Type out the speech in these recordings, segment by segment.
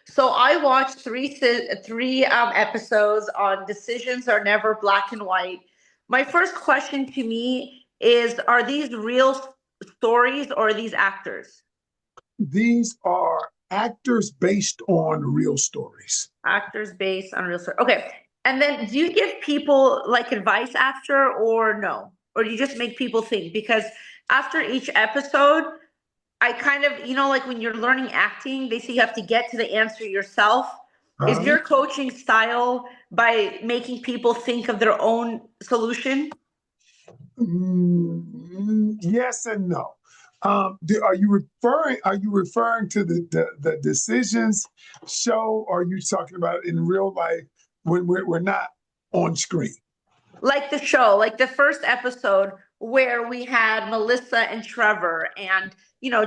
So I watched three episodes on Decisions Are Never Black and White. My first question to me is: are these real stories or are these actors? These are actors based on real stories. Actors based on real story. Okay. And then do you give people like advice after or no? Or do you just make people think? Because after each episode, I kind of, like when you're learning acting, they say you have to get to the answer yourself. Is Uh, your coaching style by making people think of their own solution? yes and no. Are you referring to the decisions show, or are you talking about in real life when we're not on screen? Like the show, like the first episode where we had Melissa and Trevor, and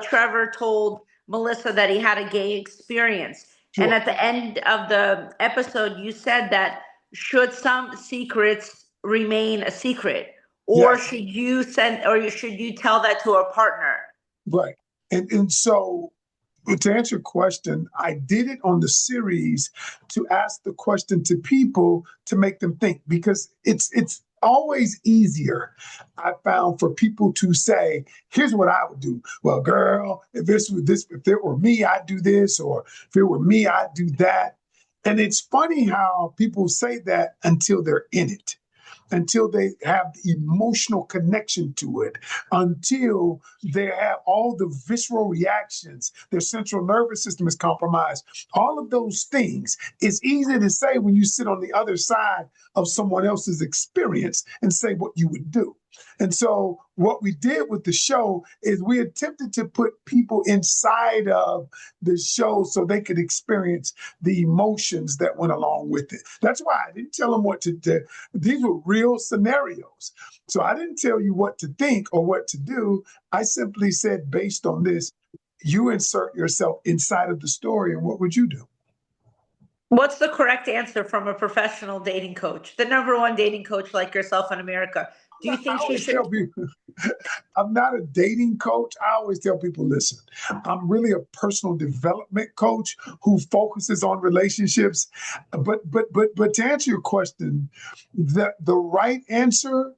Trevor told Melissa that he had a gay experience. And Sure. at the end of the episode, you said that should some secrets remain a secret, or Yes. should you send, or should you tell that to a partner? Right. And so to answer your question, I did it on the series to ask the question to people to make them think because it's always easier, I found, for people to say, here's what I would do. Well, girl, if it were me, I'd do this, or if it were me, I'd do that. And it's funny how people say that until they're in it, until they have the emotional connection to it, until they have all the visceral reactions, their central nervous system is compromised. All of those things, it's easy to say when you sit on the other side of someone else's experience and say what you would do. And so, what we did with the show is we attempted to put people inside of the show so they could experience the emotions that went along with it. That's why I didn't tell them what to do. These were real scenarios. So I didn't tell you what to think or what to do. I simply said, based on this, you insert yourself inside of the story, and what would you do? What's the correct answer from a professional dating coach, the number one dating coach like yourself in America? Do you I think she always should? tell people, I'm not a dating coach. I always tell people, listen, I'm really a personal development coach who focuses on relationships. But to answer your question, the right answer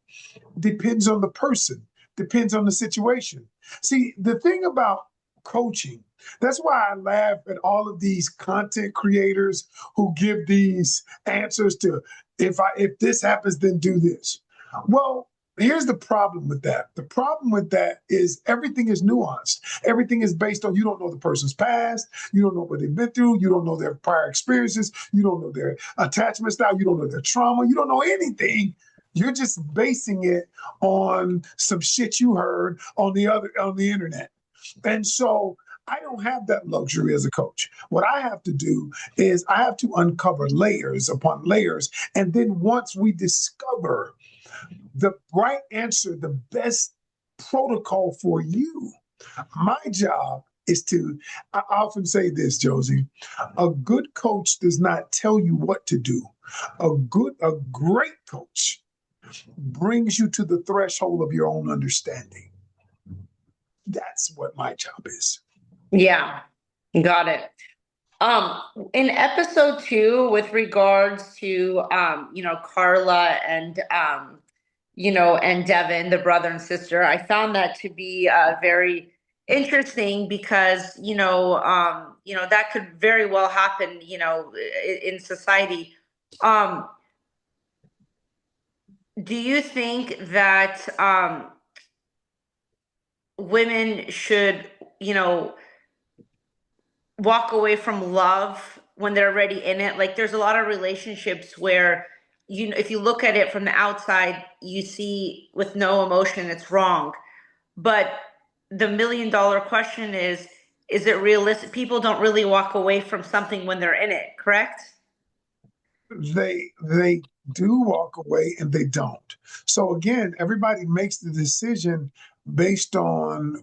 depends on the person, depends on the situation. See, the thing about coaching, that's why I laugh at all of these content creators who give these answers to, if this happens, then do this. Well, here's the problem with that. The problem with that is everything is nuanced. Everything is based on, you don't know the person's past, you don't know what they've been through, you don't know their prior experiences, you don't know their attachment style, you don't know their trauma, you don't know anything. You're just basing it on some shit you heard on the internet. And so I don't have that luxury as a coach. What I have to do is I have to uncover layers upon layers. And then once we discover the right answer, the best protocol for you, my job is to, I often say this, Josie, a good coach does not tell you what to do. A great coach brings you to the threshold of your own understanding. That's what my job is. Yeah, got it. Um, in episode two, with regards to Carla and and Devin, the brother and sister, I found that to be very interesting because that could very well happen, in society. Um, do you think that women should, you know, walk away from love when they're already in it? Like there's a lot of relationships where if you look at it from the outside, you see with no emotion it's wrong. But the $1 million question is it realistic? People don't really walk away from something when they're in it, correct? They do walk away and they don't. So again, everybody makes the decision based on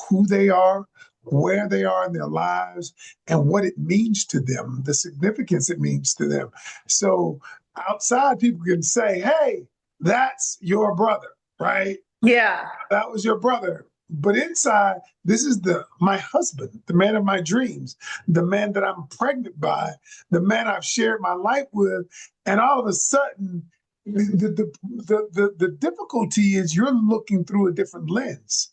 who they are, where they are in their lives, and what it means to them, the significance it means to them. So outside, people can say, hey, that's your brother, right? Yeah. That was your brother. But inside, this is the my husband, the man of my dreams, the man that I'm pregnant by, the man I've shared my life with, and all of a sudden, the difficulty is you're looking through a different lens.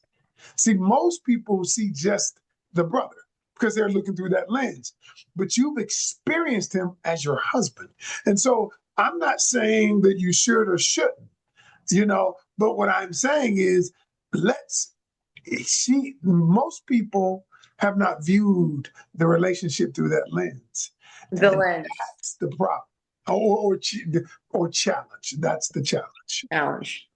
See, most people see just the brother because they're looking through that lens, but you've experienced him as your husband, and so I'm not saying that you should or shouldn't, but what I'm saying is let's most people have not viewed the relationship through that lens, The and lens that's the problem, or or challenge. That's the challenge. challenge.